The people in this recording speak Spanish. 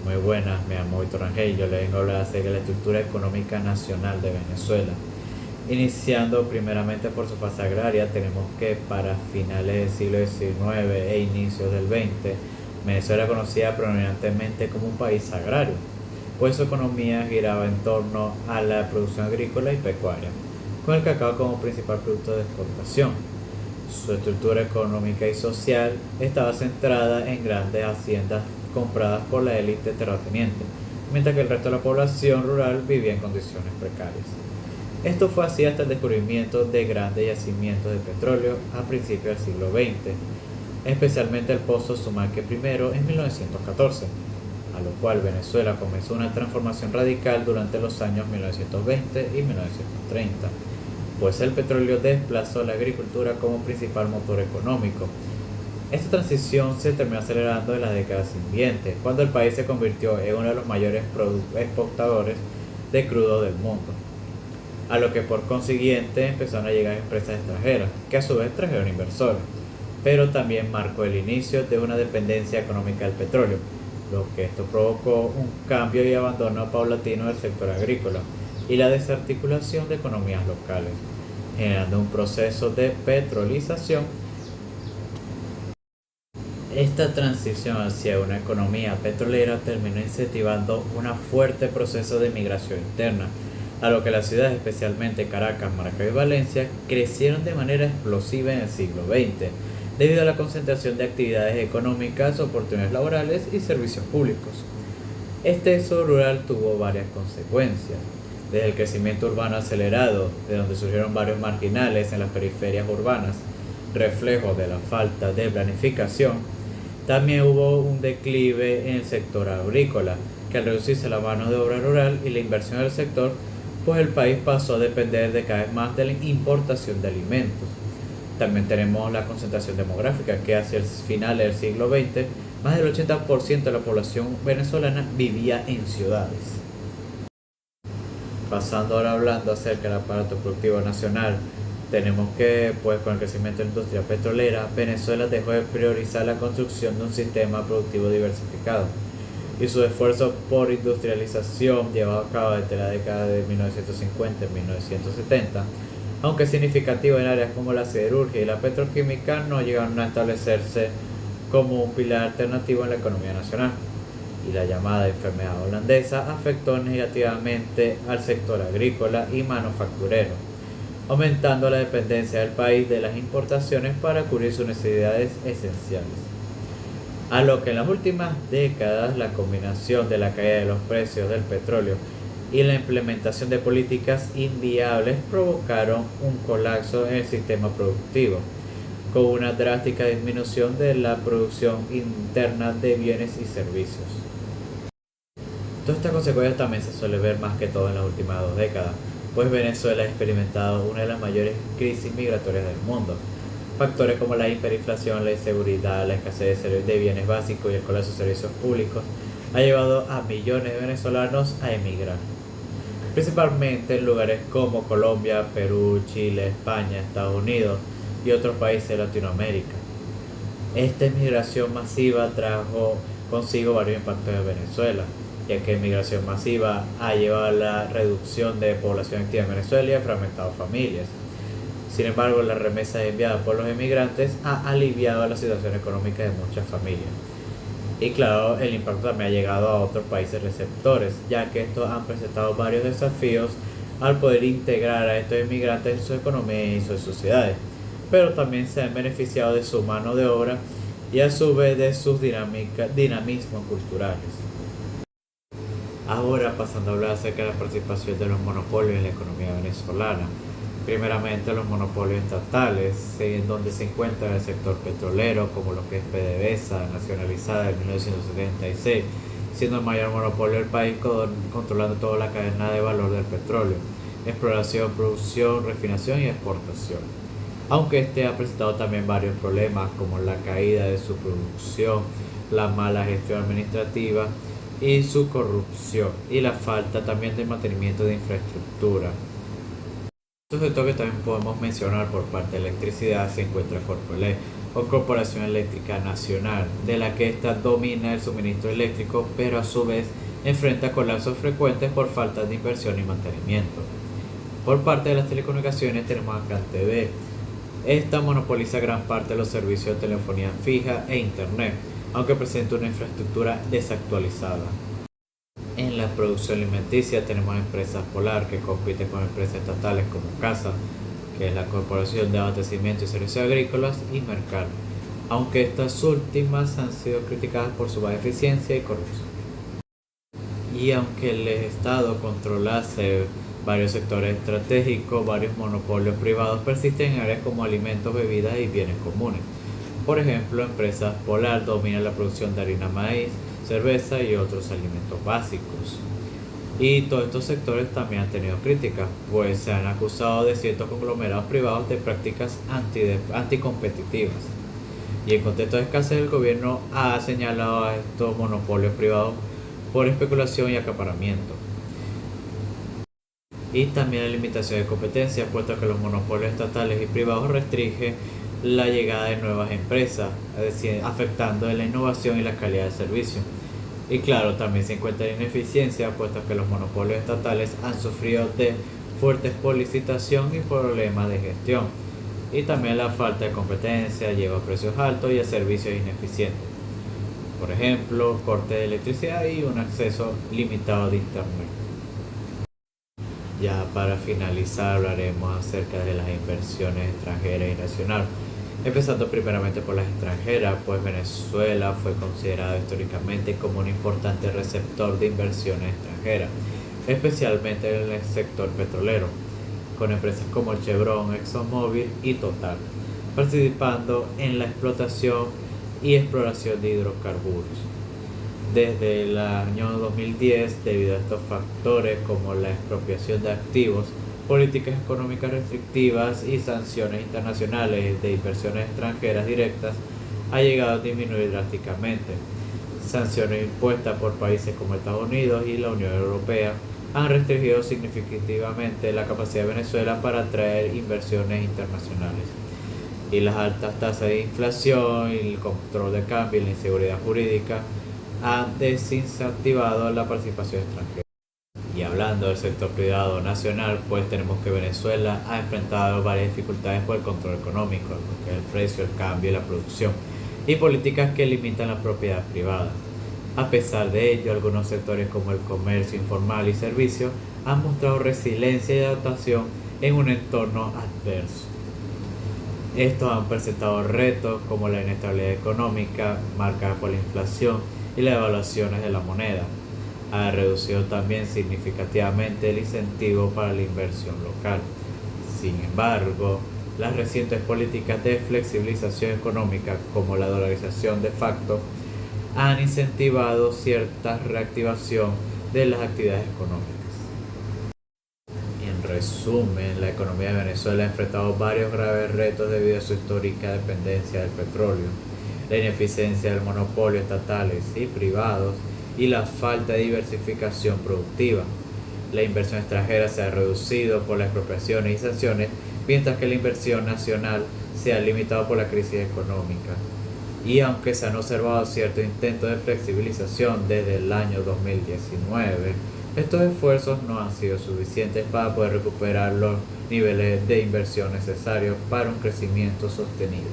Muy buenas, me llamo Víctor Rangel y yo le vengo a hablar acerca de la estructura económica nacional de Venezuela. Iniciando primeramente por su fase agraria, tenemos que para finales del siglo XIX e inicios del XX, Venezuela era conocida predominantemente como un país agrario, pues su economía giraba en torno a la producción agrícola y pecuaria, con el cacao como principal producto de exportación. Su estructura económica y social estaba centrada en grandes haciendas compradas por la élite terrateniente, mientras que el resto de la población rural vivía en condiciones precarias. Esto fue así hasta el descubrimiento de grandes yacimientos de petróleo a principios del siglo XX, especialmente el pozo Sumaque I en 1914, a lo cual Venezuela comenzó una transformación radical durante los años 1920 y 1930, pues el petróleo desplazó la agricultura como principal motor económico. Esta transición se terminó acelerando en las décadas siguientes, cuando el país se convirtió en uno de los mayores exportadores de crudo del mundo, a lo que por consiguiente empezaron a llegar empresas extranjeras, que a su vez trajeron inversores, pero también marcó el inicio de una dependencia económica del petróleo, lo que esto provocó un cambio y abandono paulatino del sector agrícola y la desarticulación de economías locales, generando un proceso de petrolización. Esta transición hacia una economía petrolera terminó incentivando un fuerte proceso de migración interna, a lo que las ciudades, especialmente Caracas, Maracay y Valencia, crecieron de manera explosiva en el siglo XX, debido a la concentración de actividades económicas, oportunidades laborales y servicios públicos. Este éxodo rural tuvo varias consecuencias, desde el crecimiento urbano acelerado, de donde surgieron barrios marginales en las periferias urbanas, reflejo de la falta de planificación. También hubo un declive en el sector agrícola, que al reducirse la mano de obra rural y la inversión del sector, pues el país pasó a depender de cada vez más de la importación de alimentos. También tenemos la concentración demográfica, que hacia el final del siglo XX, más del 80% de la población venezolana vivía en ciudades. Pasando ahora hablando acerca del aparato productivo nacional, tenemos que, pues, con el crecimiento de la industria petrolera, Venezuela dejó de priorizar la construcción de un sistema productivo diversificado, y su esfuerzo por industrialización llevado a cabo desde la década de 1950 y 1970, aunque significativo en áreas como la siderurgia y la petroquímica, no llegaron a establecerse como un pilar alternativo en la economía nacional, y la llamada enfermedad holandesa afectó negativamente al sector agrícola y manufacturero, aumentando la dependencia del país de las importaciones para cubrir sus necesidades esenciales. A lo que en las últimas décadas la combinación de la caída de los precios del petróleo y la implementación de políticas inviables provocaron un colapso en el sistema productivo, con una drástica disminución de la producción interna de bienes y servicios. Todas estas consecuencias también se suele ver más que todo en las últimas 2 décadas, pues Venezuela ha experimentado una de las mayores crisis migratorias del mundo. Factores como la hiperinflación, la inseguridad, la escasez de bienes básicos y el colapso de servicios públicos ha llevado a millones de venezolanos a emigrar, principalmente en lugares como Colombia, Perú, Chile, España, Estados Unidos y otros países de Latinoamérica. Esta inmigración masiva trajo consigo varios impactos en Venezuela, ya que inmigración masiva ha llevado a la reducción de población activa en Venezuela y ha fragmentado familias. Sin embargo, la remesa enviada por los emigrantes ha aliviado la situación económica de muchas familias. Y claro, el impacto también ha llegado a otros países receptores, ya que estos han presentado varios desafíos al poder integrar a estos inmigrantes en su economía y sus sociedades, pero también se han beneficiado de su mano de obra y a su vez de sus dinamismos culturales. Ahora pasando a hablar acerca de la participación de los monopolios en la economía venezolana. Primeramente los monopolios estatales, en donde se encuentra el sector petrolero, como lo que es PDVSA, nacionalizada en 1976, siendo el mayor monopolio del país, controlando toda la cadena de valor del petróleo, exploración, producción, refinación y exportación. Aunque este ha presentado también varios problemas, como la caída de su producción, la mala gestión administrativa y su corrupción, y la falta también de mantenimiento de infraestructura. Otro sector que también podemos mencionar por parte de electricidad se encuentra Corpoelec, o Corporación Eléctrica Nacional, de la que ésta domina el suministro eléctrico, pero a su vez enfrenta colapsos frecuentes por falta de inversión y mantenimiento. Por parte de las telecomunicaciones tenemos a CanTV. Esta monopoliza gran parte de los servicios de telefonía fija e internet, aunque presenta una infraestructura desactualizada. En la producción alimenticia tenemos a Empresas Polar, que compite con empresas estatales como CASA, que es la Corporación de Abastecimiento y Servicios Agrícolas, y Mercal, aunque estas últimas han sido criticadas por su baja eficiencia y corrupción. Y aunque el Estado controlase varios sectores estratégicos, varios monopolios privados persisten en áreas como alimentos, bebidas y bienes comunes. Por ejemplo, Empresas Polar domina la producción de harina, maíz, cerveza y otros alimentos básicos. Y todos estos sectores también han tenido críticas, pues se han acusado de ciertos conglomerados privados de prácticas anticompetitivas. Y en contexto de escasez, el gobierno ha señalado a estos monopolios privados por especulación y acaparamiento. Y también la limitación de competencia, puesto que los monopolios estatales y privados restringen la llegada de nuevas empresas, es decir, afectando la innovación y la calidad del servicio. Y claro, también se encuentra ineficiencia, puesto que los monopolios estatales han sufrido de fuertes por licitación y problemas de gestión. Y también la falta de competencia lleva a precios altos y a servicios ineficientes. Por ejemplo, corte de electricidad y un acceso limitado de internet. Ya para finalizar hablaremos acerca de las inversiones extranjeras y nacionales. Empezando primeramente por las extranjeras, pues Venezuela fue considerado históricamente como un importante receptor de inversiones extranjeras, especialmente en el sector petrolero, con empresas como Chevron, ExxonMobil y Total, participando en la explotación y exploración de hidrocarburos. Desde el año 2010, debido a estos factores como la expropiación de activos, políticas económicas restrictivas y sanciones internacionales de inversiones extranjeras directas, ha llegado a disminuir drásticamente. Sanciones impuestas por países como Estados Unidos y la Unión Europea han restringido significativamente la capacidad de Venezuela para atraer inversiones internacionales. Y las altas tasas de inflación, y el control de cambio y la inseguridad jurídica han desincentivado la participación extranjera. Y hablando del sector privado nacional, pues tenemos que Venezuela ha enfrentado varias dificultades por el control económico, lo que es el precio, el cambio y la producción, y políticas que limitan la propiedad privada. A pesar de ello, algunos sectores como el comercio informal y servicios han mostrado resiliencia y adaptación en un entorno adverso. Estos han presentado retos como la inestabilidad económica marcada por la inflación y las devaluaciones de la moneda. Ha reducido también significativamente el incentivo para la inversión local. Sin embargo, las recientes políticas de flexibilización económica, como la dolarización de facto, han incentivado cierta reactivación de las actividades económicas. En resumen, la economía de Venezuela ha enfrentado varios graves retos debido a su histórica dependencia del petróleo, la ineficiencia del monopolio estatales y privados, y la falta de diversificación productiva. La inversión extranjera se ha reducido por las expropiaciones y sanciones, mientras que la inversión nacional se ha limitado por la crisis económica. Y aunque se han observado ciertos intentos de flexibilización desde el año 2019, estos esfuerzos no han sido suficientes para poder recuperar los niveles de inversión necesarios para un crecimiento sostenible.